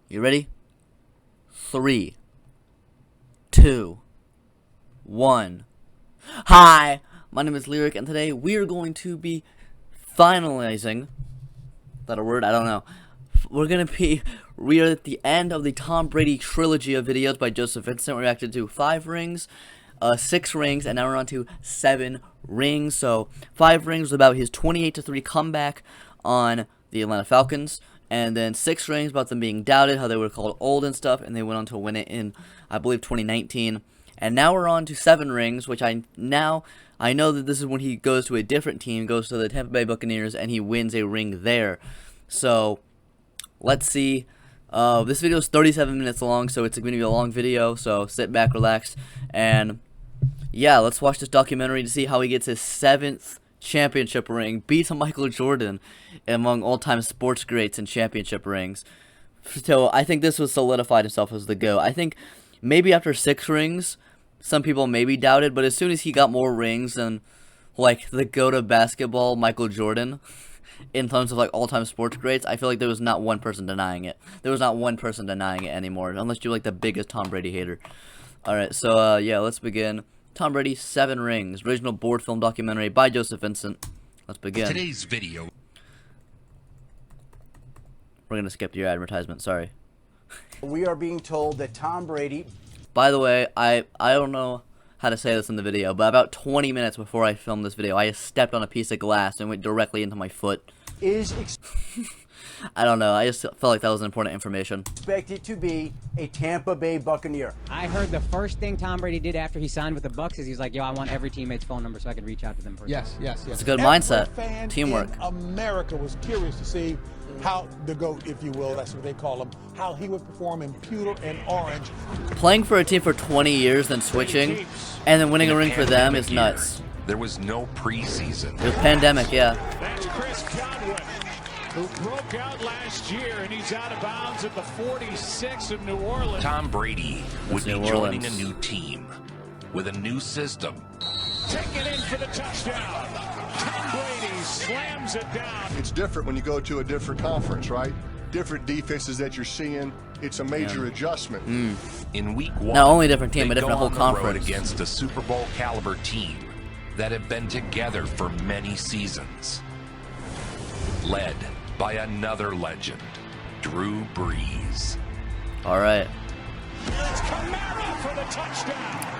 You ready? 3, 2, 1. Hi, my name is Lyric, and today we are going to be finalizing. Is that a word? I don't know. We are at the end of the Tom Brady trilogy of videos by Joseph Vincent. We reacted to 5 rings, 6 rings, and now we're on to 7 rings. So 5 rings was about his 28-3 comeback on the Atlanta Falcons. And then 6 rings about them being doubted, how they were called old and stuff, and they went on to win it in, I believe, 2019. And now we're on to 7 rings, which I know that this is when he goes to a different team, goes to the Tampa Bay Buccaneers, and he wins a ring there. So let's see. This video is 37 minutes long, so it's going to be a long video. So sit back, relax, and yeah, let's watch this documentary to see how he gets his 7th championship ring, beats Michael Jordan among all-time sports greats in championship rings. So I think this was solidified himself as the GOAT. I think maybe after 6 rings, some people maybe doubted, but as soon as he got more rings than like the GOAT of basketball, Michael Jordan, in terms of like all-time sports greats, I feel like there was not one person denying it. There was not one person denying it anymore, unless you're like the biggest Tom Brady hater. Alright, so yeah, let's begin. Tom Brady, 7 rings, original board film documentary by Joseph Vincent. Let's begin. Today's video. We're gonna skip your advertisement, sorry. We are being told that Tom Brady... By the way, I don't know how to say this in the video, but about 20 minutes before I filmed this video, I stepped on a piece of glass and went directly into my foot. I don't know, I just felt like that was important information. Expected to be a Tampa Bay Buccaneer. I heard the first thing Tom Brady did after he signed with the Bucs is he was like, yo, I want every teammate's phone number so I can reach out to them personally. Yes. It's a good mindset, teamwork. America was curious to see how the GOAT, if you will, that's what they call him, how he would perform in pewter and orange. Playing for a team for 20 years, then switching, and then winning a ring for them is nuts. There was no preseason. It was pandemic, yeah. That's Chris Godwin, who broke out last year, and he's out of bounds at the 46 of New Orleans. Tom Brady would be joining a new team with a new system. Take it in for the touchdown. Tom Brady slams it down. It's different when you go to a different conference, right? Different defenses that you're seeing. It's a major adjustment. In week 1, not only different team, but they different go whole on the road conference against a Super Bowl caliber team that have been together for many seasons, led by another legend, Drew Brees. All right. It's Kamara for the touchdown.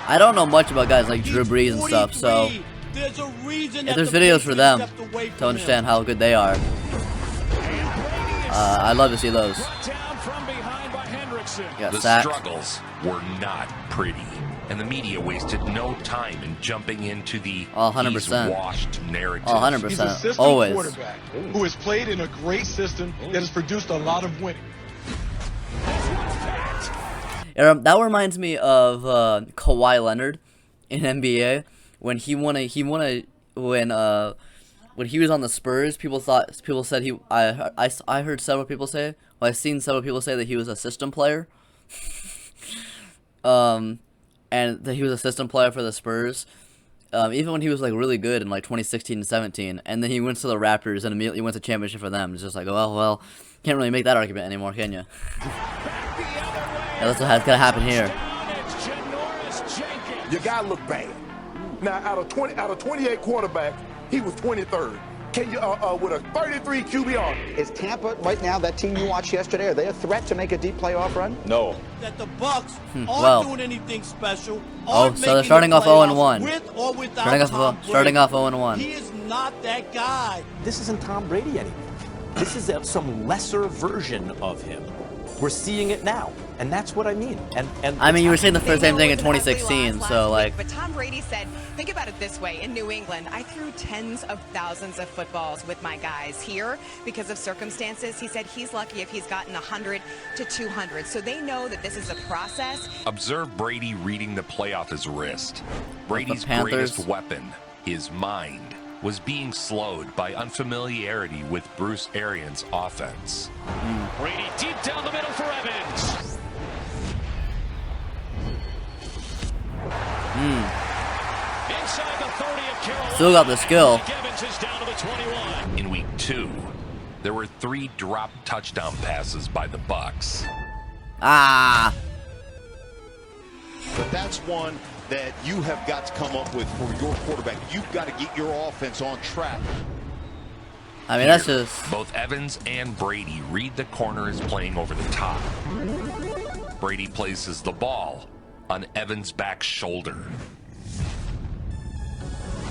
I don't know much about guys like Drew Brees and stuff, so if there's videos for them to understand how good they are, I'd love to see those. The struggles were not pretty, and the media wasted no time in jumping into the 100%. washed narrative. 100%. He's a system Always. quarterback who has played in a great system that has produced a lot of winning. That reminds me of Kawhi Leonard in NBA when when he was on the Spurs. People said I heard several people say, well, I've seen several people say that he was a system player. And that he was a system player for the Spurs. Even when he was like really good in like 2016 and 17, and then he went to the Raptors and immediately went to championship for them. It's just like, oh well, can't really make that argument anymore, can you? Yeah, that's what's gonna happen here. Your guy looked bad. Now, out of 28 quarterbacks, he was 23rd. Can you, with a 33 QBR. Is Tampa right now, that team you watched yesterday, are they a threat to make a deep playoff run? No. That the Bucks aren't well, doing anything special. Oh, so they're starting off 0-1. With or without starting off 0-1. He is not that guy. This isn't Tom Brady anymore. This is some lesser version of him. We're seeing it now, and that's what I mean. And I mean, you were saying the same thing in 2016, so like. But Tom Brady said, think about it this way: in New England, I threw tens of thousands of footballs with my guys. Here, because of circumstances, he said he's lucky if he's gotten 100 to 200. So they know that this is a process. Observe Brady reading the play off his wrist. Brady's greatest weapon, his mind, was being slowed by unfamiliarity with Bruce Arians' offense. Brady deep down the middle for Evans. Still got the skill. In week 2, There were 3 drop touchdown passes by the Bucs. Ah. But that's one that you have got to come up with for your quarterback. You've got to get your offense on track. I mean, that's just... Both Evans and Brady read the corner is playing over the top. Brady places the ball on Evans' back shoulder.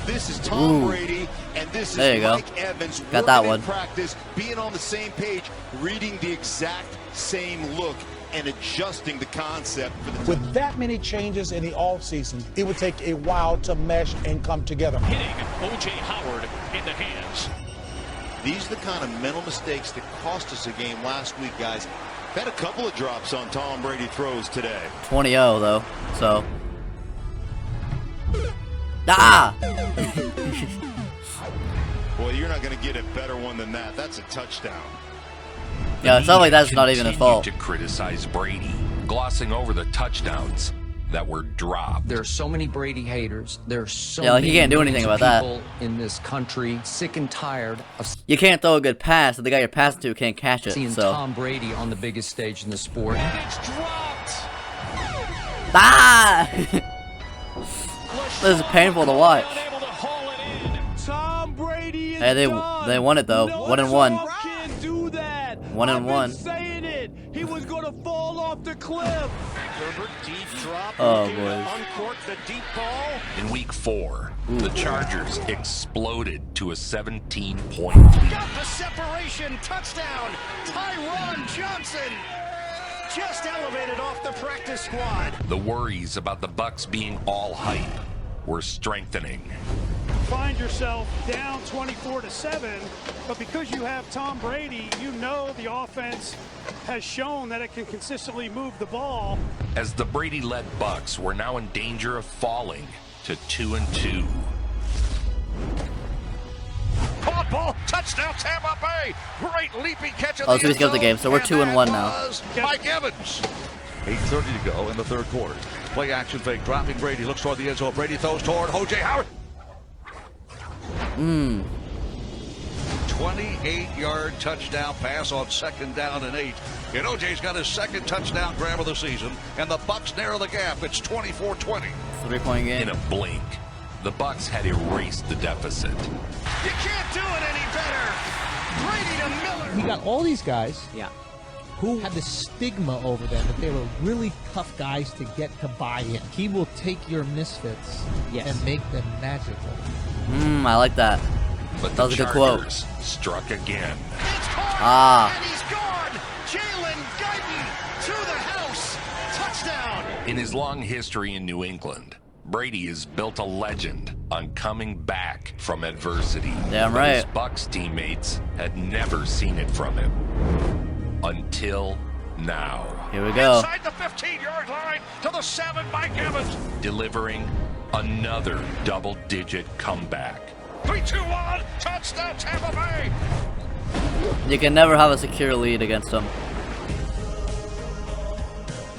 This is Tom Brady, and this there is you Mike go. Evans Got that working one. in practice, being on the same page, reading the exact same look, and adjusting the concept for the With that many changes in the offseason, it would take a while to mesh and come together. Hitting O.J. Howard in the hands. These are the kind of mental mistakes that cost us a game last week, guys. Had a couple of drops on Tom Brady throws today. 20-0 though, so. Ah! Boy, you're not going to get a better one than that. That's a touchdown. Yeah, it sounds like that's not even his fault. To criticize Brady, glossing over the touchdowns that were dropped. There are so many Brady haters. There are so like, many he can't do anything about that. people in this country sick and tired of You can't throw a good pass if the guy you're passing to can't catch it. seeing So. Tom Brady on the biggest stage in the sport. It's dropped. Ah! This is painful to watch. Tom Brady is Hey, they won it though. No 1-1. can't do that. 1-1. I've been saying it. He was going to fall off the cliff. Herbert, deep drop. Oh, looking to boys. uncork the deep ball. In week 4, the Chargers exploded to a 17-point lead. Got the separation. Touchdown. Tyron Johnson. Just elevated off the practice squad. The worries about the Bucs being all hype were strengthening. Find yourself down 24-7, but because you have Tom Brady, you know the offense has shown that it can consistently move the ball. As the Brady-led Bucs were now in danger of falling to 2-2. Caught ball, touchdown Tampa Bay. Great leaping catch of Oh, so we skipped the game, so we're 2-1 now. Mike Evans. 8:30 to go in the third quarter. Play action fake, dropping Brady, looks toward the end zone. Brady throws toward O.J. Howard. 28-yard touchdown pass on 2nd down and 8. And O.J.'s got his 2nd touchdown grab of the season, and the Bucs narrow the gap. It's 24-20. 3-point game. In a blink, the Bucs had erased the deficit. You can't do it any better. Brady to Miller. He got all these guys. Yeah. Who had the stigma over them that they were really tough guys to get to buy in. He will take your misfits and make them magical. I like that. But That was the a good quote. Chargers struck again. Ah. And he's gone. Jalen Guyton to the house. Touchdown. In his long history in New England, Brady has built a legend on coming back from adversity. Damn But right. his Bucs teammates had never seen it from him. Until now. Here we go. Inside the 15-yard line to the 7, Mike Evans. Delivering another double-digit comeback. 3-2-1, touchdown Tampa Bay. You can never have a secure lead against them.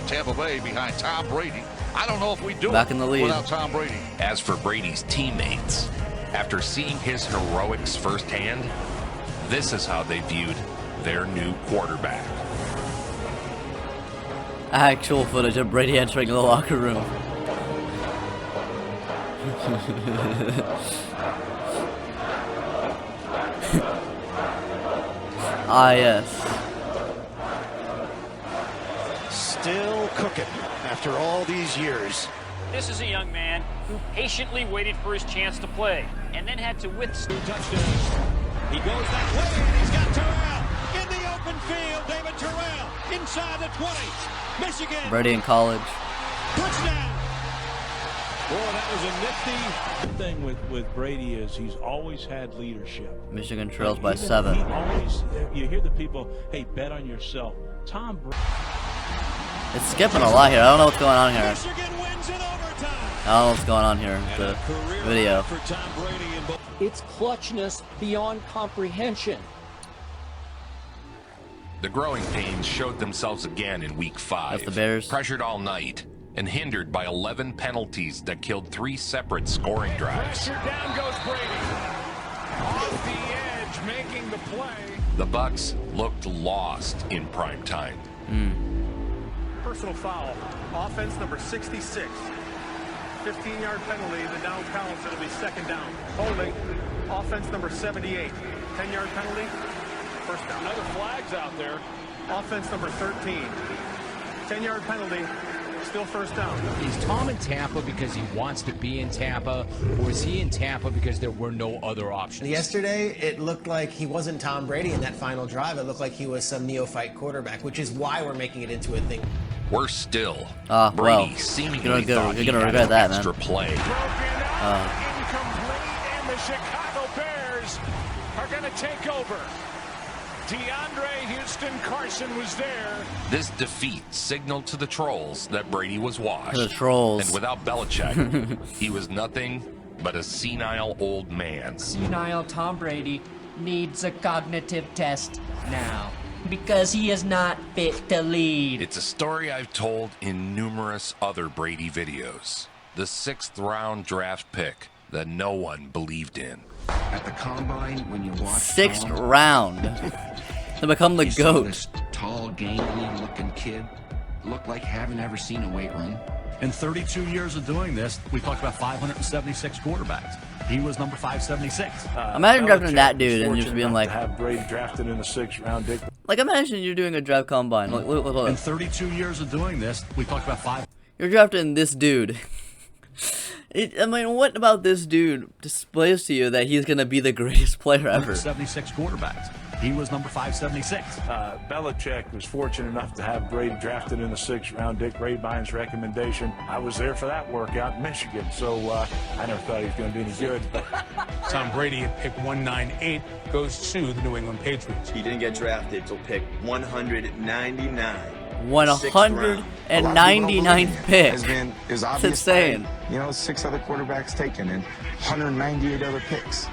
Tampa Bay behind Tom Brady. I don't know if we do Back it in the lead. without Tom Brady. As for Brady's teammates, after seeing his heroics firsthand, this is how they viewed their new quarterback. Actual footage of Brady entering the locker room. Ah, yes. Still cooking after all these years. This is a young man who patiently waited for his chance to play and then had to withstand. Touchdowns. He goes that way, and he's got Terrell in the open field. David Terrell inside the 20. Michigan. Brady in college. Touchdown. Boy, that was a nifty thing with Brady is he's always had leadership. Michigan trails by Even 7. he always, you hear the people, hey, bet on yourself. Tom Brady. It's skipping a lot here. I don't know what's going on here. Michigan wins in overtime. I don't know what's going on here. The video. For Tom Brady in both. It's clutchness beyond comprehension. The growing pains showed themselves again in week 5. That's the Bears. Pressured all night and hindered by 11 penalties that killed 3 separate scoring drives. Pressure down goes Brady. Off the edge, making the play. The Bucs looked lost in prime time. Personal foul. Offense number 66. 15-yard penalty. The down counts. It'll be second down. Holding. Offense number 78. 10-yard penalty. First down. Another flag's out there. Offense number 13. 10-yard penalty. Still first down. Is Tom in Tampa because he wants to be in Tampa, or is he in Tampa because there were no other options? Yesterday, it looked like he wasn't Tom Brady in that final drive. It looked like he was some neophyte quarterback, which is why we're making it into a thing. Worse still, well, Brady seemingly thought he had regret that, extra man. play. Incomplete, and the Chicago Bears are going to take over. DeAndre Houston Carson was there. This defeat signaled to the trolls that Brady was washed. The trolls. And without Belichick, he was nothing but a senile old man. Senile Tom Brady needs a cognitive test now because he is not fit to lead. It's a story I've told in numerous other Brady videos. The 6th round draft pick that no one believed in. At the combine, when you watch 6th Tom, round to become the GOAT. This tall, gangly-looking kid looked like having ever seen a weight room. In 32 years of doing this, we talked about 576 quarterbacks. He was number 576. Imagine drafting that dude and just being like, to have Brady drafted in the 6th round. like imagine you're doing a draft combine. Look. In 32 years of doing this, we talked about 5. You're drafting this dude. I mean, what about this dude displays to you that he's gonna be the greatest player ever? 76 quarterbacks. He was number 576. Belichick was fortunate enough to have Brady drafted in the 6th round. Dick Grabine's recommendation. I was there for that workout in Michigan, so I never thought he was going to be any good. Tom Brady at pick 198 goes to the New England Patriots. He didn't get drafted till pick 199. 199th pick. That's insane. You know, 6 other quarterbacks taken and 198 other picks.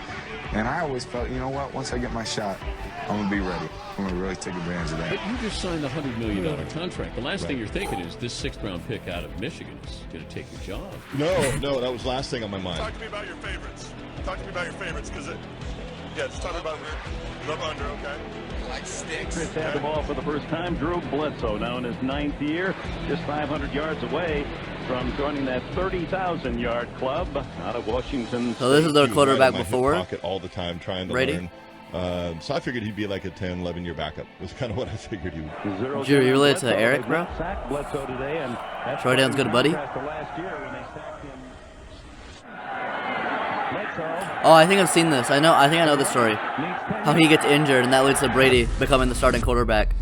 And I always felt, you know what, once I get my shot, I'm going to be ready. I'm going to really take advantage of that. But you just signed a $100 million contract. The last thing you're thinking is this 6th round pick out of Michigan is going to take your job. No, that was last thing on my mind. Talk to me about your favorites. Because just talk about love under, okay? Like sticks. Chris had the ball for the first time. Drew Bledsoe, now in his 9th year, just 500 yards away from joining that 30,000-yard club out of Washington. So this is their quarterback before. Pocket all the time, trying to Brady. Learn. So I figured he'd be like a 10, 11-year backup. Was kind of what I figured he would. You related to Eric, bro? Troy Down's good buddy. Oh, I think I've seen this. I think I know the story. How he gets injured and that leads to Brady becoming the starting quarterback.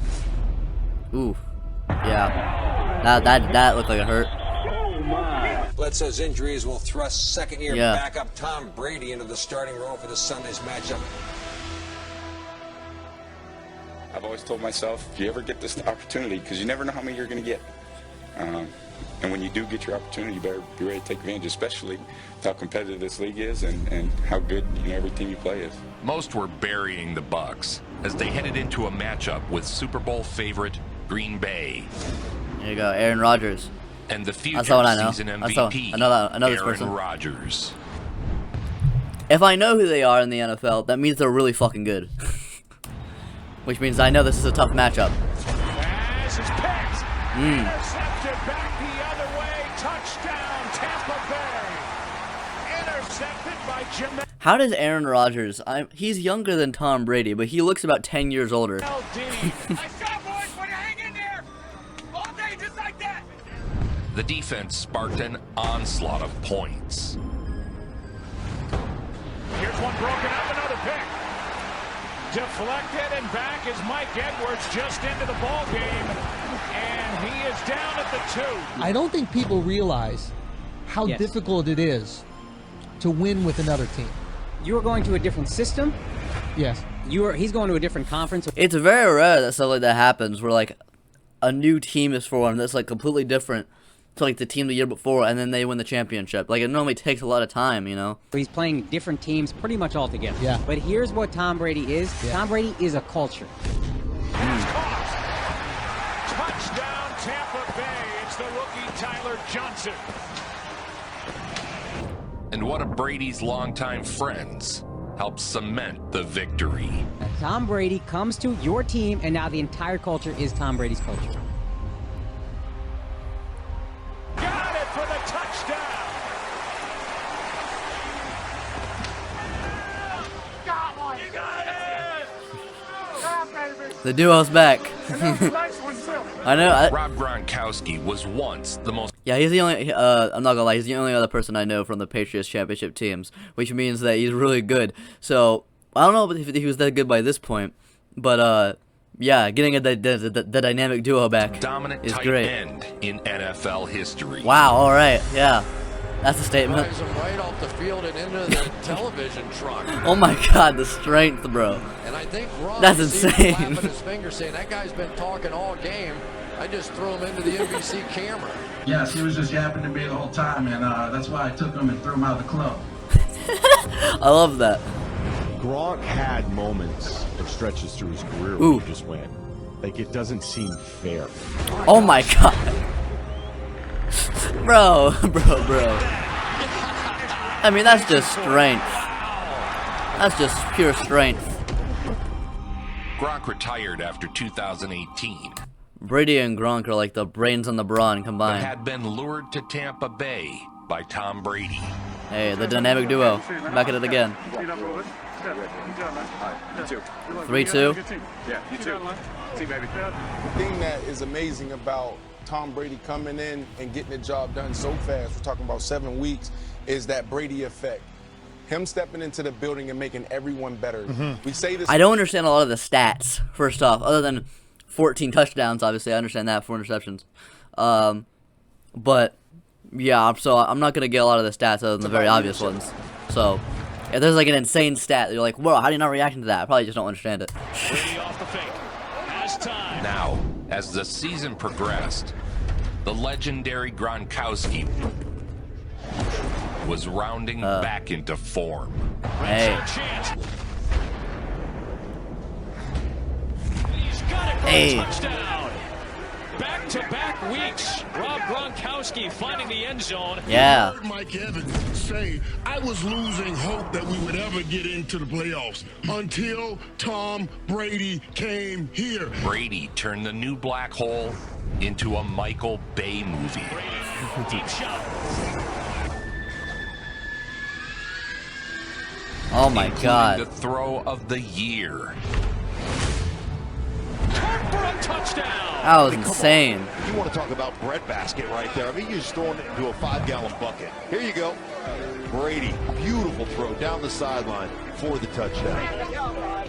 Ooh, yeah. That looked like it hurt. Bledsoe's injuries will thrust second-year backup Tom Brady into the starting role for this Sunday's matchup. I've always told myself, if you ever get this opportunity, because you never know how many you're going to get. And when you do get your opportunity, you better be ready to take advantage, especially how competitive this league is and how good every team you play is. Most were burying the Bucs as they headed into a matchup with Super Bowl favorite Green Bay. There you go, Aaron Rodgers. And the future That's all I know. season MVP, I know this person. Aaron Rodgers. If I know who they are in the NFL, that means they're really fucking good. Which means I know this is a tough matchup. Intercepted back the other way. Touchdown, Tampa Bay. Intercepted by Jim. How does Aaron Rodgers? He's younger than Tom Brady, but he looks about 10 years older. The defense sparked an onslaught of points. Here's one broken up, another pick. Deflected, and back is Mike Edwards just into the ball game, and he is down at the 2. I don't think people realize how difficult it is to win with another team. You're going to a different system. Yes. He's going to a different conference. It's very rare that stuff like that happens, where like a new team is formed that's like completely different to like the team the year before, and then they win the championship. Like it normally takes a lot of time, you know. He's playing different teams pretty much all together. Yeah. But here's what Tom Brady is. Yeah. Tom Brady is a culture. Touchdown, Tampa Bay. It's the rookie Tyler Johnson. And one of Brady's longtime friends helped cement the victory. Tom Brady comes to your team, and now the entire culture is Tom Brady's culture. Got it for the touchdown. The duo's back. I know. Rob Gronkowski was once the most. Yeah, he's the only. I'm not gonna lie. He's the only other person I know from the Patriots championship teams, which means that he's really good. So I don't know if he was that good by this point, but yeah, getting the dynamic duo back dominant is tight great. end in NFL history. Wow. All right. Yeah, that's a statement. Drives him right off the field and into the television truck. Oh my God, the strength, bro. And I think Ron That's insane. insane. His finger saying that guy's been talking all game. I just threw him into the NBC camera. Yes, he was just yapping to me the whole time, and that's why I took him and threw him out of the club. I love that. Gronk had moments of stretches through his career Ooh. where he just went. Like, it doesn't seem fair. Oh my God. Bro. I mean, that's just strength. That's just pure strength. Gronk retired after 2018. Brady and Gronk are like the brains and the brawn But combined. had been lured to Tampa Bay by Tom Brady. Hey, the dynamic duo. Back at it again. 3-2. Yeah, you too. See, baby. The thing that is amazing about Tom Brady coming in and getting the job done so fast, we're talking about 7 weeks, is that Brady effect. Him stepping into the building and making everyone better. We say this. I don't understand a lot of the stats, first off, other than 14 touchdowns, obviously. I understand that, 4 interceptions. But, yeah, so I'm not going to get a lot of the stats other than the very obvious ones. So, if there's like an insane stat, you're like, whoa, how do you not react to that? I probably just don't understand it. Now, as the season progressed, the legendary Gronkowski was rounding back into form. Hey. He's got it for Hey. a touchdown. Back-to-back weeks, Rob Gronkowski finding the end zone. Yeah. I heard Mike Evans say, I was losing hope that we would ever get into the playoffs until Tom Brady came here. Brady turned the new black hole into a Michael Bay movie. Deep shot. Oh my including God. the throw of the year. For a touchdown. That was insane. You want to talk about breadbasket right there. I mean, you're just throwing it into a 5-gallon bucket. Here you go. Brady, beautiful throw down the sideline for the touchdown.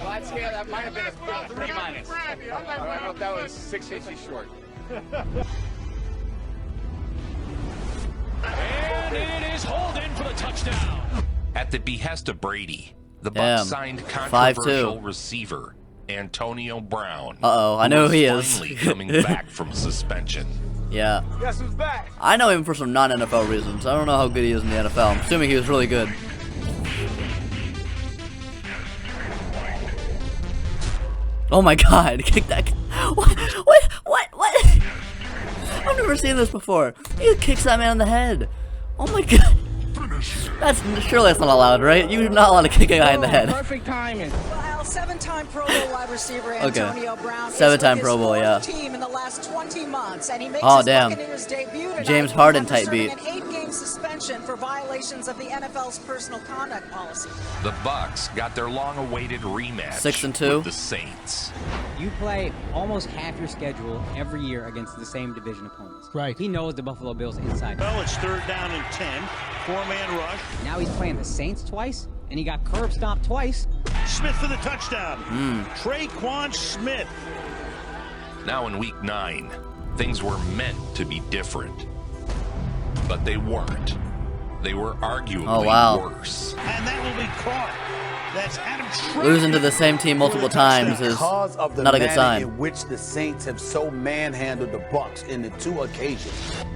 I'd say that might have been a 3 minus. I don't know if that was 6 inches short. And it is Holden for the touchdown. At the behest of Brady, the Damn. Bucs signed 5-2. controversial receiver Antonio Brown. Uh-oh, I know who he is. Finally coming back from suspension. Yeah. Guess who's back? I know him for some non-NFL reasons. I don't know how good he is in the NFL. I'm assuming he was really good. Oh my God! Kick that! What? I've never seen this before. He kicks that man in the head. Oh my God! Surely that's not allowed, right? You're not allowed to kick a guy in the head. Perfect timing. Well, 7-time Pro Bowl wide receiver Antonio Brown 7-time Pro Bowl, yeah. team in the last 20 months, and he makes Oh, his damn. Buccaneers debut tonight James Harden after type beat. serving an 8-game suspension for violations of the NFL's personal conduct policy. The Bucs got their long-awaited rematch 6-2. with the Saints. You play almost half your schedule every year against the same division opponents. Right. He knows the Buffalo Bills inside. Well, it's 3rd down and 10. 4-man rush. Now he's playing the Saints twice, and he got curb stomped twice. Smith for the touchdown. Traquan Smith. Now in Week 9, things were meant to be different. But they weren't. They were arguably worse. And that will be caught. That's Adam Trautman. Losing to the same team multiple times is because of the not a good manner sign. in which the Saints have so manhandled the Bucs in the 2 occasions.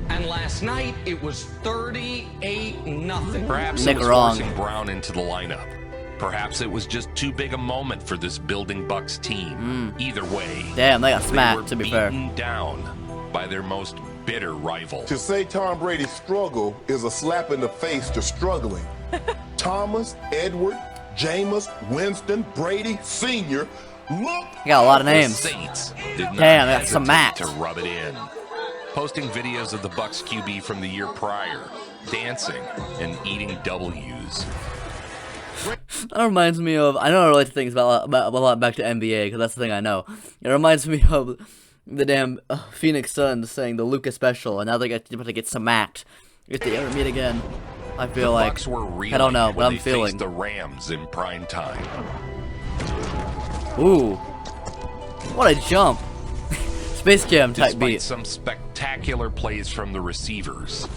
And last night, it was 38-0. Perhaps Nick it was wrong. forcing Brown into the lineup. Perhaps it was just too big a moment for this building Bucs team. Either way, Damn, they got they smacked, were to be fair. beaten down by their most bitter rival. To say Tom Brady's struggle is a slap in the face to struggling. Thomas, Edward, Jameis Winston Brady Sr. Look. You got a lot of names. The Saints did not Damn, that's some hesitate max. to rub it in, posting videos of the Bucs QB from the year prior, dancing and eating W's. That reminds me of, I don't relate to things about a lot back to NBA, because that's the thing I know. It reminds me of the damn Phoenix Suns saying the Lucas special, and now they're about to get smacked if they ever meet again. I feel The like, Bucs were I don't know, but when I'm they feeling. faced the Rams in prime time. Ooh. What a jump. Space Jam type Despite beat. some spectacular plays from the receivers,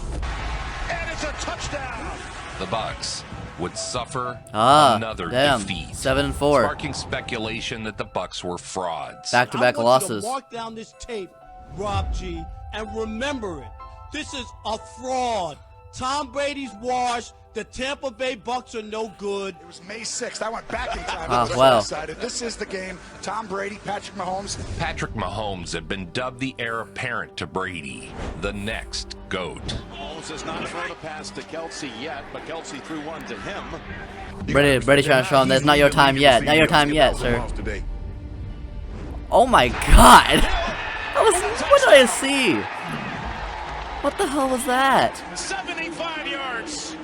And it's a touchdown. the Bucs would suffer another damn. defeat, 7-4. sparking speculation that the Bucs were frauds. Back-to-back losses. Mark down this tape, Rob G, and remember it. This is a fraud. Tom Brady's washed. The Tampa Bay Bucks are no good. It was May 6th. I went back in time. Ah, well. Excited. This is the game. Tom Brady, Patrick Mahomes. Patrick Mahomes had been dubbed the heir apparent to Brady, the next GOAT. Mahomes has not thrown a pass to Kelsey yet, but Kelsey threw one to him. Brady trying to show him that's not your time yet. Not your time yet, sir. Oh my god! What did I see? What the hell was that? 75 yards.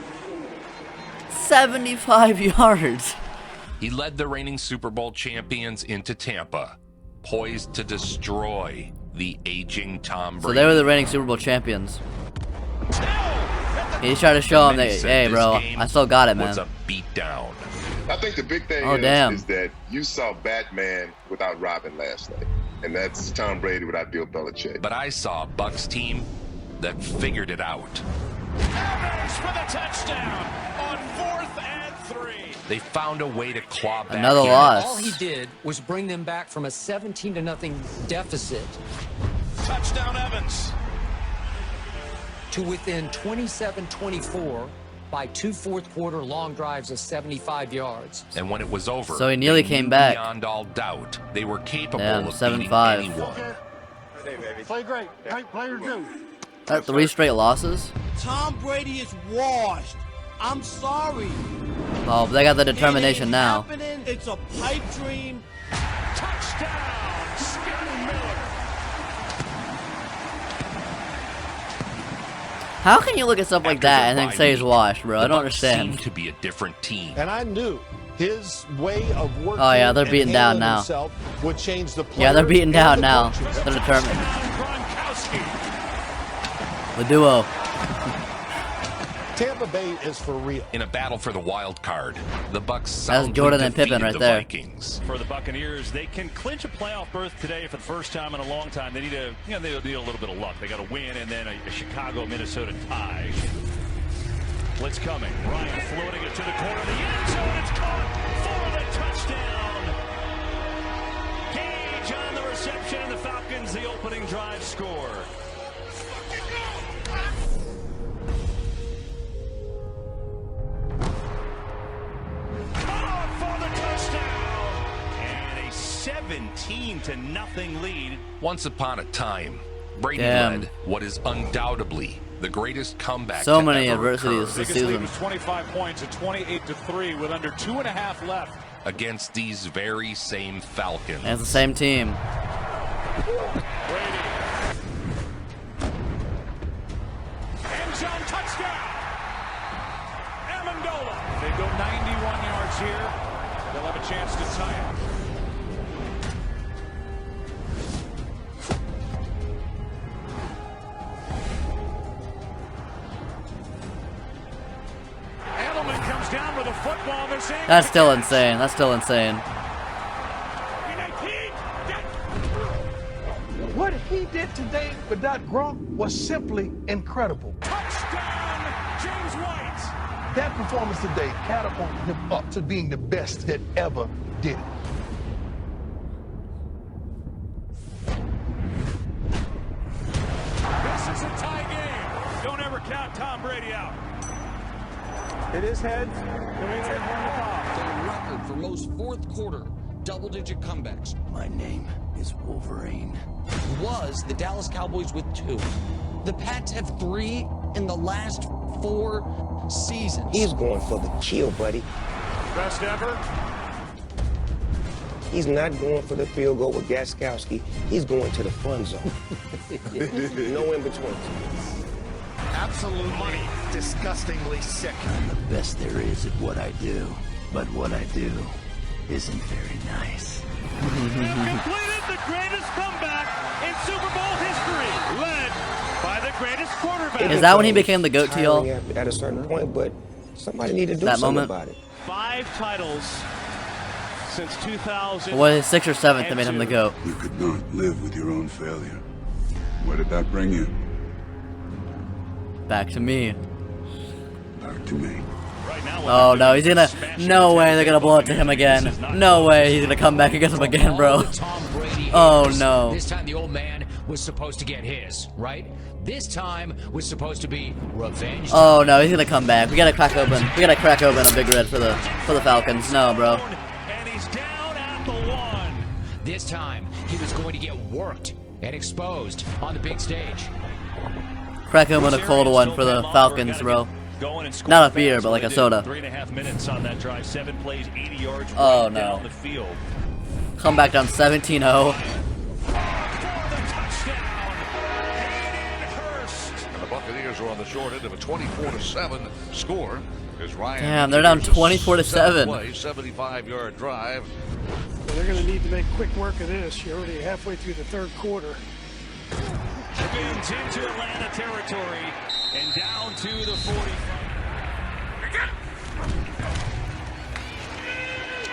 75 yards. He led the reigning Super Bowl champions into Tampa, poised to destroy the aging Tom Brady. So they were the reigning Super Bowl champions. He's trying to show him that, hey, bro, I still got it, man. Was a beatdown. I think the big thing is that you saw Batman without Robin last night, and that's Tom Brady without Bill Belichick. But I saw a Bucs team that figured it out. Evans for the touchdown on 4th and 3. They found a way to claw back. Another loss. All he did was bring them back from a 17-0 deficit Touchdown Evans. to within 27-24 by 2 fourth-quarter long drives of 75 yards. And when it was over, So he nearly they came knew back. Beyond all doubt, they were capable Damn, of 7-5. beating anyone. Play great. Great players do. That 3 straight losses? Tom Brady is washed. I'm sorry. Oh, but they got the determination now. Happening. It's a pipe dream. Touchdown, Scotty Miller. How can you look at stuff like After that their and then bye say he's week, washed, bro? I the don't Bucs understand. seemed to be a different team. And I knew his way of working Oh, yeah, they're and beaten down handling now. himself would change the Yeah, they're players beaten down and the now. coaches. They're determined. Gronkowski. The duo. Tampa Bay is for real. In a battle for the wild card, the Bucs That's soundly Jordan and Pippen defeated right the there. Vikings. For the Buccaneers, they can clinch a playoff berth today for the first time in a long time. They need a, they need a little bit of luck. They got to win, and then a Chicago-Minnesota tie. Blitz coming. Bryant floating it to the corner of the end zone. It's caught for the touchdown. Gage on the reception, and the Falcons the opening drive score. For the touchdown, and a 17-0 lead. Once upon a time, Brady Damn. led what is undoubtedly the greatest comeback So to many ever adversities occur this Biggest lead season. was 25 points at 28-3 with under 2.5 left. against these very same Falcons. And it's the same team. Brady. End zone touchdown. Amendola. They go 91 yards here. They'll have a chance to tie it. Edelman comes down with a football. That's still insane. That's still insane. What he did today with that Gronk was simply incredible. Touchdown, James White. That performance today catapulted him up to being the best that ever did it. This is a tie game. Don't ever count Tom Brady out. It is heads. New England won the toss. The record for most fourth quarter double-digit comebacks. My name is Wolverine. Was the Dallas Cowboys with 2. The Pats have 3 in the last 4 seasons. He's going for the kill, buddy. Best ever? He's not going for the field goal with Gaskowski. He's going to the fun zone. No in between. Absolute money. Disgustingly sick. I'm the best there is at what I do, but what I do isn't very nice. Completed the greatest comeback in Super Bowl history, led by the greatest quarterback. Is that when he became the GOAT to y'all? At a certain point, but somebody need to do that something moment about it. 5 titles since 2000. What is 6th or 7th that made him the GOAT? You could not live with your own failure. Where did that bring you? Back to me. Back to me. Oh no, he's gonna. No way they're gonna blow it to him again. No way he's gonna come back against him again, bro. Oh no. This time the old man was supposed to get his, right? This time was supposed to be revenge. Oh no, he's gonna come back. We gotta crack open. We gotta crack open a Big Red for the Falcons. No, bro. And he's down at the 1. This time he was going to get worked and exposed on the big stage. Crack open a cold one for the Falcons, bro. Not a beer, but like a soda. 3.5 minutes on that drive. 7 plays, 80 yards. Oh right no. down the field. Come back down 17-0. And the Buccaneers are on the short end of a 24-7 score. As Ryan Damn, they're down 24-7. 75-yard drive. Well, they're going to need to make quick work of this. You're already halfway through the 3rd quarter. Spins into Atlanta territory and down to the 45.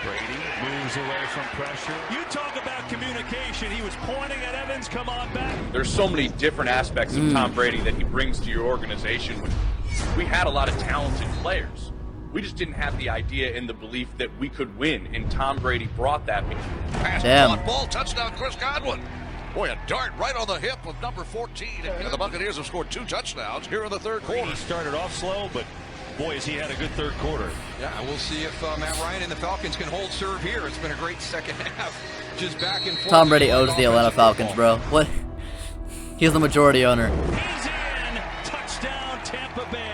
Brady moves away from pressure. You talk about communication. He was pointing at Evans. Come on back. There's so many different aspects of Tom Brady that he brings to your organization. We had a lot of talented players. We just didn't have the idea and the belief that we could win, and Tom Brady brought that. Pass Damn. ball, touchdown, Chris Godwin. Boy, a dart right on the hip of number 14. And the Buccaneers have scored 2 touchdowns here in the 3rd quarter. He started off slow, but boy, has he had a good 3rd quarter. Yeah, we'll see if Matt Ryan and the Falcons can hold serve here. It's been a great second half. Just back and forth. Tom Brady owes the Atlanta Falcons, bro. What? He's the majority owner. He's in. Touchdown, Tampa Bay.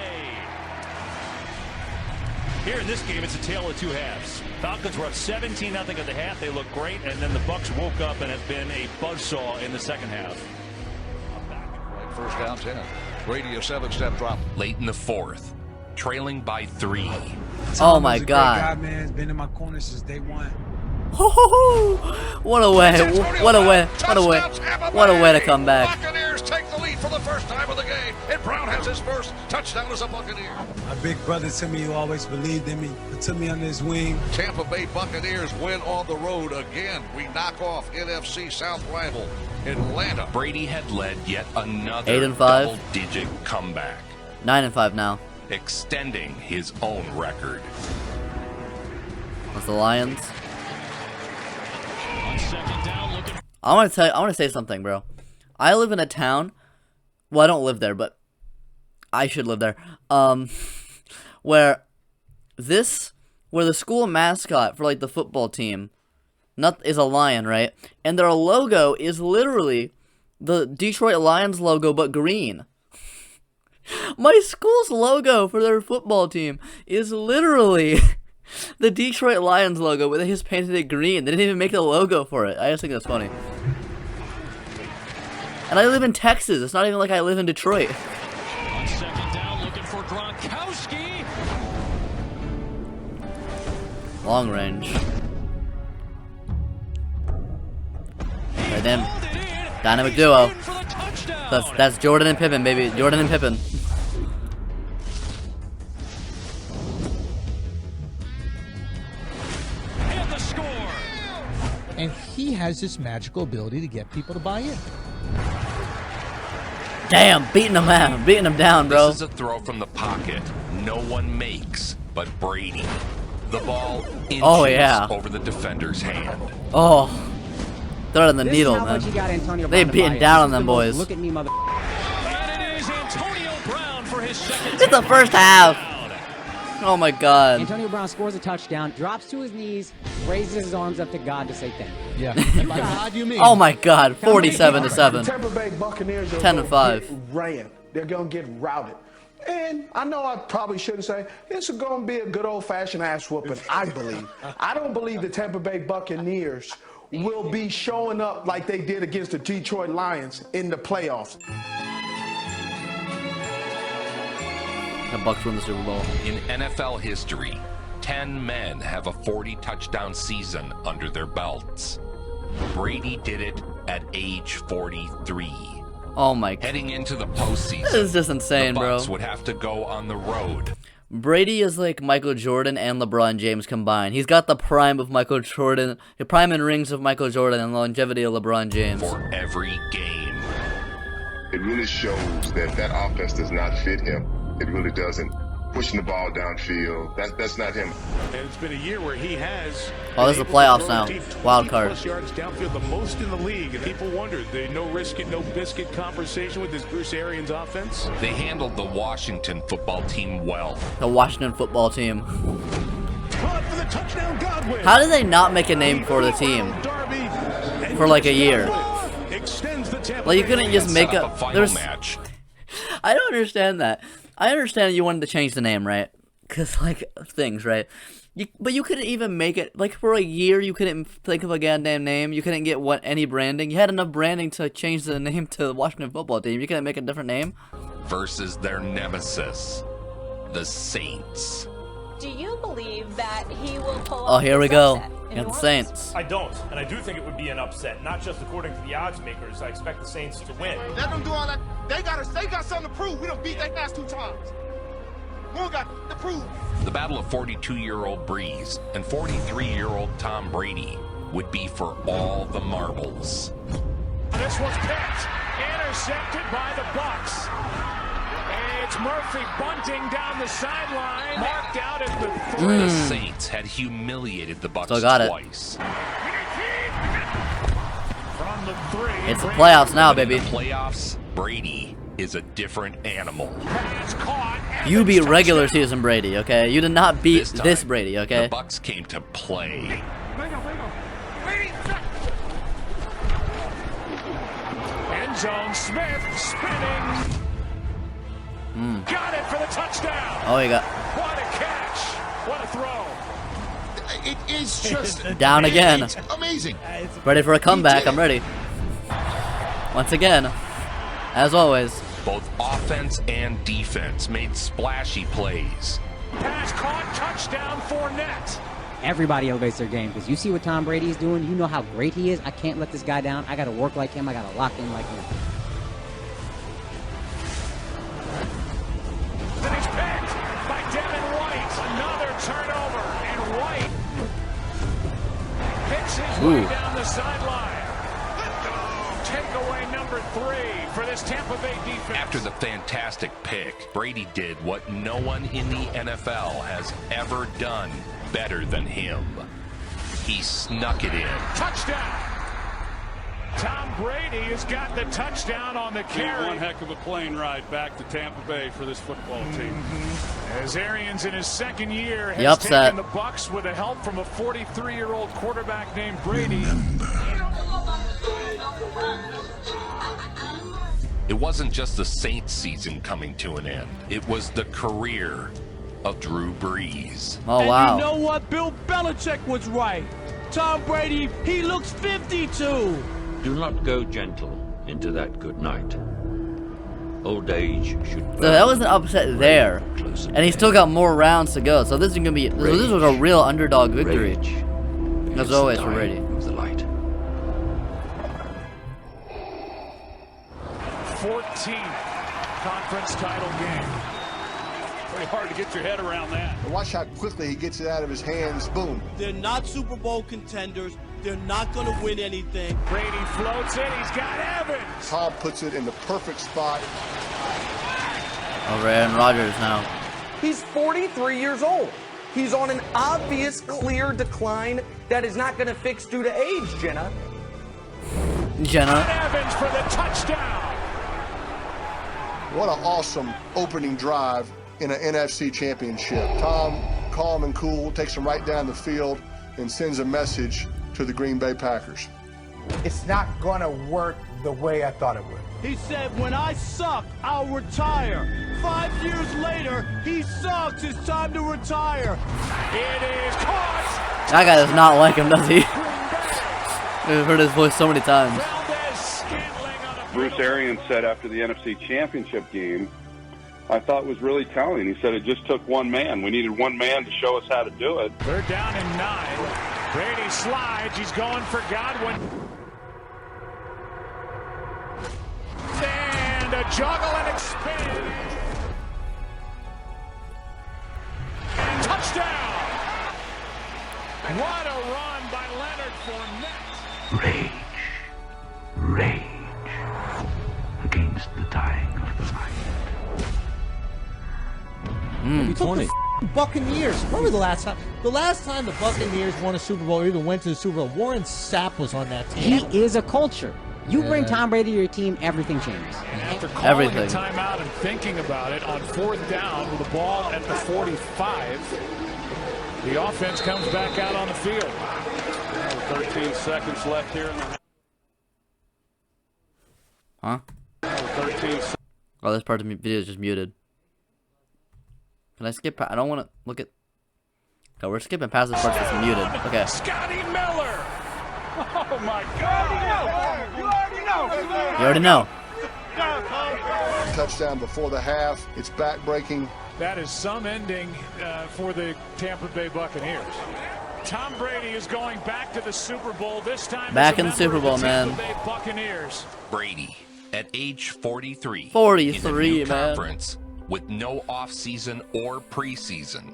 Here in this game, it's a tale of 2 halves. Falcons were up 17-0 at the half. They looked great, and then the Bucs woke up and have been a buzzsaw in the 2nd half. Right, first down 10. Brady a 7-step drop. Late in the 4th, trailing by 3. Oh my God. Guy, man, has been in my corner since day 1. What a way! What a way! What a way! What a way to come back! Buccaneers take the lead for the first time of the game, and Brown has his first touchdown as a Buccaneer. My big brother to me, who always believed in me, who took me under his wing. Tampa Bay Buccaneers win on the road again. We knock off NFC South rival Atlanta. Brady had led yet another 8-5. double-digit comeback, 9-5 now. extending his own record. With the Lions. I want to say something, bro. I live in a town. Well, I don't live there, but I should live there. Where the school mascot for like the football team, is a lion, right? And their logo is literally the Detroit Lions logo, but green. My school's logo for their football team is literally the Detroit Lions logo, but they just painted it green. They didn't even make a logo for it. I just think that's funny. And I live in Texas. It's not even like I live in Detroit. On 2nd down, looking for Gronkowski. Long range. Right then. Dynamic duo. That's Jordan and Pippen, baby. Jordan and Pippen. And the score. And he has this magical ability to get people to buy in. Damn, beating him down, bro. This is a throw from the pocket no one makes but Brady. The ball inches over the defender's hand. Oh, throw it in the needle, how man. much you got Antonio They Brown to beating buy down it. on them boys. Look at me, mother. And it is Antonio Brown for his second. It's the first half. Oh my God. Antonio Brown scores a touchdown, drops to his knees, raises his arms up to God to say thank you. Yeah. And by God, you mean? Oh my God, 47-7. Tampa Bay Buccaneers are 10-5. ran. They're going to get routed. And I know I probably shouldn't say, it's going to be a good old-fashioned ass whooping, I believe. I don't believe the Tampa Bay Buccaneers will be showing up like they did against the Detroit Lions in the playoffs. The Bucs win the Super Bowl. In NFL history, 10 men have a 40-touchdown season under their belts. Brady did it at age 43. Oh my God. Heading into the postseason, this is just insane, the Bucs bro. would have to go on the road. Brady is like Michael Jordan and LeBron James combined. He's got the prime of Michael Jordan, the prime and rings of Michael Jordan, and longevity of LeBron James. For every game. It really shows that offense does not fit him. It really doesn't. Pushing the ball downfield, that's not him. And it's been a year where he has. Oh, this is the playoffs now. Wild card. Plus yards downfield, the most in the league. And people wondered the no risk it, no biscuit conversation with this Bruce Arians offense. They handled the Washington football team well. The Washington football team. Caught for the touchdown, Godwin. How did they not make a name for the team for like a year? Like you couldn't just make a final match. I don't understand that. I understand you wanted to change the name, right? Because, like, things, right? But you couldn't even make it, like, for a year, you couldn't think of a goddamn name. You couldn't get any branding. You had enough branding to change the name to the Washington football team. You couldn't make a different name? Versus their nemesis, the Saints. Do you believe that he will pull off here we go. Got the Saints. I don't, and I do think it would be an upset, not just according to the odds makers. I expect the Saints to win. Let them do all that. They got something to prove. We done beat their ass 2 times. We don't got to prove. The battle of 42-year-old Breeze and 43-year-old Tom Brady would be for all the marbles. This one's picked, intercepted by the Bucs. It's Murphy bunting down the sideline, marked out at the 3. The Saints had humiliated the Bucs twice. From the 3, it's the playoffs now, but baby. In the playoffs, Brady is a different animal. You beat regular season Brady, okay? You did not beat this Brady, okay? The Bucs came to play. End zone, Smith spinning. Got it for the touchdown. Oh, you got. What a catch. What a throw. It is just down again. It's amazing. Ready for a comeback. I'm ready. Once again, as always. Both offense and defense made splashy plays. Pass caught, touchdown, Fournette. Everybody elevates their game because you see what Tom Brady's doing. You know how great he is. I can't let this guy down. I got to work like him. I got to lock in like him. Then he's picked by Devin White. Another turnover, and White picks his way down the sideline. Takeaway number 3 for this Tampa Bay defense. After the fantastic pick, Brady did what no one in the NFL has ever done better than him. He snuck it in. Touchdown! Tom Brady has got the touchdown on the carry. One heck of a plane ride back to Tampa Bay for this football team. As Arians in his second year has taken the Bucs with the help from a 43-year-old quarterback named Brady. It wasn't just the Saints season coming to an end. It was the career of Drew Brees. Oh, wow. And you know what? Bill Belichick was right. Tom Brady, he looks 52. Do not go gentle into that good night. Old age should. So that was an upset there, and he still got more rounds to go. So this is gonna be. So this was a real underdog victory, as always for Brady. The light. 14th conference title game. Very hard to get your head around that. And watch how quickly he gets it out of his hands. Boom. They're not Super Bowl contenders. They're not going to win anything. Brady floats it. He's got Evans. Tom puts it in the perfect spot. Over Aaron Rodgers now. He's 43 years old. He's on an obvious, clear decline that is not going to fix due to age, Jenna. Evans for the touchdown. What an awesome opening drive in an NFC Championship. Tom, calm and cool, takes him right down the field and sends a message to the Green Bay Packers. It's not going to work the way I thought it would. He said, when I suck, I'll retire. 5 years later, he sucks. It's time to retire. It is caught. That guy does not like him, does he? I've heard his voice so many times. Bruce Arians said after the NFC Championship game, I thought was really telling. He said it just took one man. We needed one man to show us how to do it. They're down in 9. Brady slides. He's going for Godwin. And a juggle and expand. And touchdown. What a run by Leonard Fournette. Rage against the dying of the light. The Buccaneers. When was the last time? The last time the Buccaneers won a Super Bowl or even went to the Super Bowl, Warren Sapp was on that team. He is a culture. You bring Tom Brady to your team, everything changes. After calling a timeout and thinking about it, on 4th down with the ball at the 45, the offense comes back out on the field. 13 seconds left here in the Huh? 13 seconds. Oh, this part of the video is just muted. Can I skip? I don't want to look at. No, we're skipping past this part that's muted. Okay. Scotty Miller. Oh my God! You already know. Touchdown before the half. It's back-breaking. That is some ending for the Tampa Bay Buccaneers. Tom Brady is going back to the Super Bowl this time. Back in the Super Bowl, man. Tampa Bay Buccaneers. Brady, at age 43, 43, in a new man. conference with no offseason or preseason,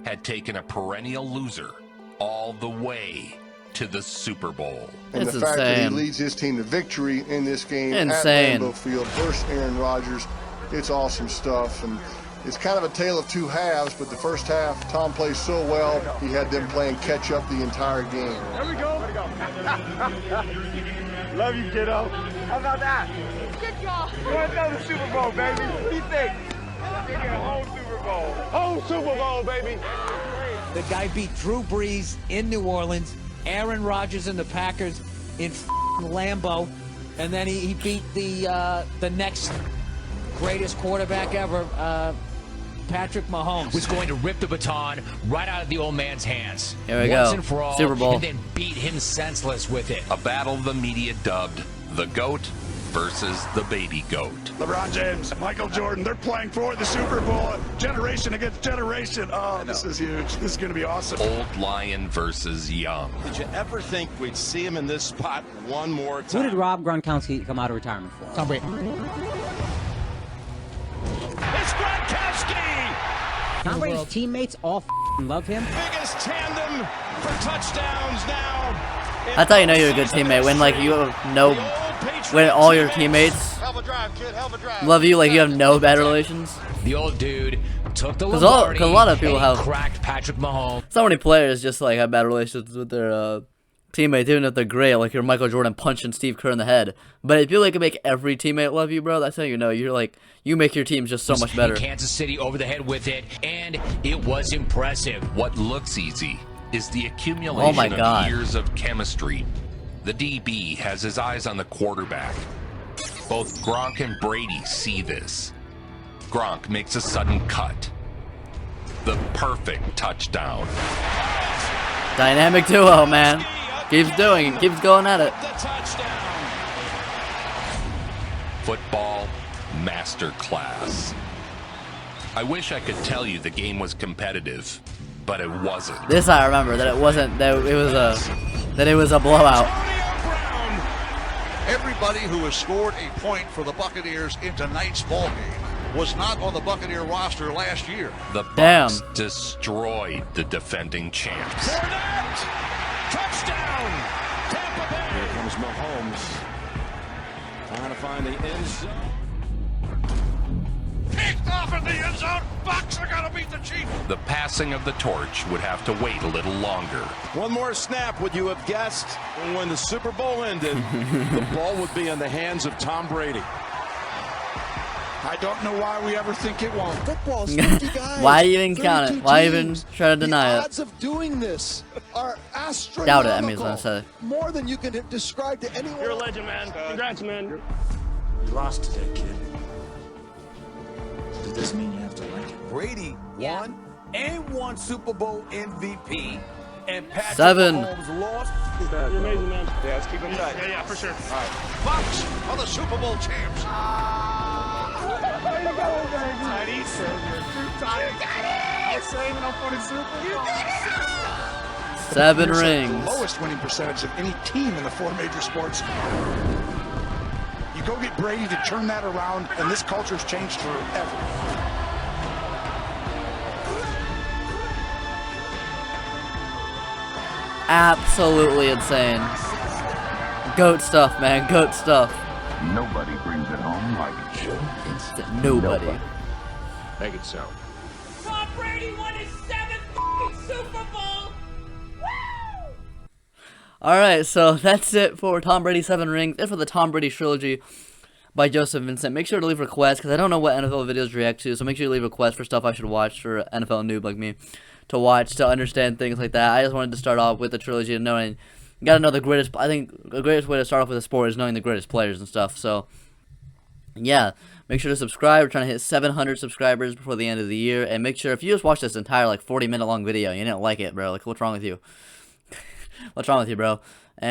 had taken a perennial loser all the way to the Super Bowl. And It's the fact that he insane. leads his team to victory in this game Insane. at Lambeau Field versus Aaron Rodgers, it's awesome stuff. And it's kind of a tale of two halves, but the first half, Tom plays so well, he had them playing catch up the entire game. There we go. Love you, kiddo. How about that? Good job. We're going to the Super Bowl, baby. What do you think? We're getting a whole Super Bowl. Whole Super Bowl, baby. The guy beat Drew Brees in New Orleans, Aaron Rodgers and the Packers in Lambeau, and then he beat the next greatest quarterback ever, Patrick Mahomes. Was going to rip the baton right out of the old man's hands. Here we Once go. and for all, Super Bowl. and then beat him senseless with it. A battle the media dubbed the GOAT versus the baby goat. LeBron James, Michael Jordan, they're playing for the Super Bowl. Generation against generation. Oh, this is huge. This is going to be awesome. Old lion versus young. Did you ever think we'd see him in this spot one more time? Who did Rob Gronkowski come out of retirement for? Tom Brady. It's Gronkowski. Tom Brady's teammates all love him. Biggest tandem for touchdowns now. That's how you know you're a good teammate, when like you have no, when all your teammates love you, like you have no bad relations. The old dude took the Because Lombardi a lot of people and he have cracked Patrick Mahomes. So many players just like have bad relations with their teammates, even if they're great. Like you're Michael Jordan punching Steve Kerr in the head. But if you like make every teammate love you, bro, that's how you know you're like you make your teams just so much better. Kansas City over the head with it, and it was impressive. What looks easy is the accumulation of years of chemistry. The DB has his eyes on the quarterback. Both Gronk and Brady see this. Gronk makes a sudden cut. The perfect touchdown. Dynamic duo, man. Keeps going at it. Football masterclass. I wish I could tell you the game was competitive, but it wasn't. This I remember, that it wasn't, that it was a blowout. Everybody who has scored a point for the Buccaneers in tonight's ballgame was not on the Buccaneer roster last year. The Bucs destroyed the defending champs. Touchdown! Tampa Bay! Here comes Mahomes. Trying to find the end zone. Picked off in the end zone. Bucs are going to beat the Chiefs. The passing of the torch would have to wait a little longer. One more snap, would you have guessed when the Super Bowl ended, the ball would be in the hands of Tom Brady. I don't know why we ever think it won't. Football's 50 guys. Why even count it? Why even try to deny it? The odds of doing this are astronomical. Doubt it, I mean, I said. More than you can describe to anyone. You're a legend, man. Congrats, man. You lost today, kid. Does this mean you have to like it? Brady won and won Super Bowl MVP. And Patrick 7. Mahomes lost. You're amazing, man. Yeah, let's keep it tight. Yeah, for sure. All right. Bucks are the Super Bowl champs. Way to go, baby. Tight Too tight. I'm saving up for the Super Bowl. 7 rings. The lowest winning percentage of any team in the 4 major sports. You go get Brady to turn that around, and this culture's changed forever. Absolutely insane. Goat stuff, man. Goat stuff. Nobody brings it home like it should. Nobody. Make it so. Tom Brady won his 7th Super Bowl. Woo! Alright, so that's it for Tom Brady 7 rings and for the Tom Brady Trilogy by Joseph Vincent. Make sure to leave requests, because I don't know what NFL videos to react to, so make sure you leave requests for stuff I should watch for NFL noob like me to watch, to understand things like that. I just wanted to start off with the trilogy and knowing, you gotta know the greatest, I think the greatest way to start off with a sport is knowing the greatest players and stuff, so, yeah, make sure to subscribe. We're trying to hit 700 subscribers before the end of the year, and make sure, if you just watched this entire, like, 40-minute long video and you didn't like it, bro, like, what's wrong with you? What's wrong with you, bro? And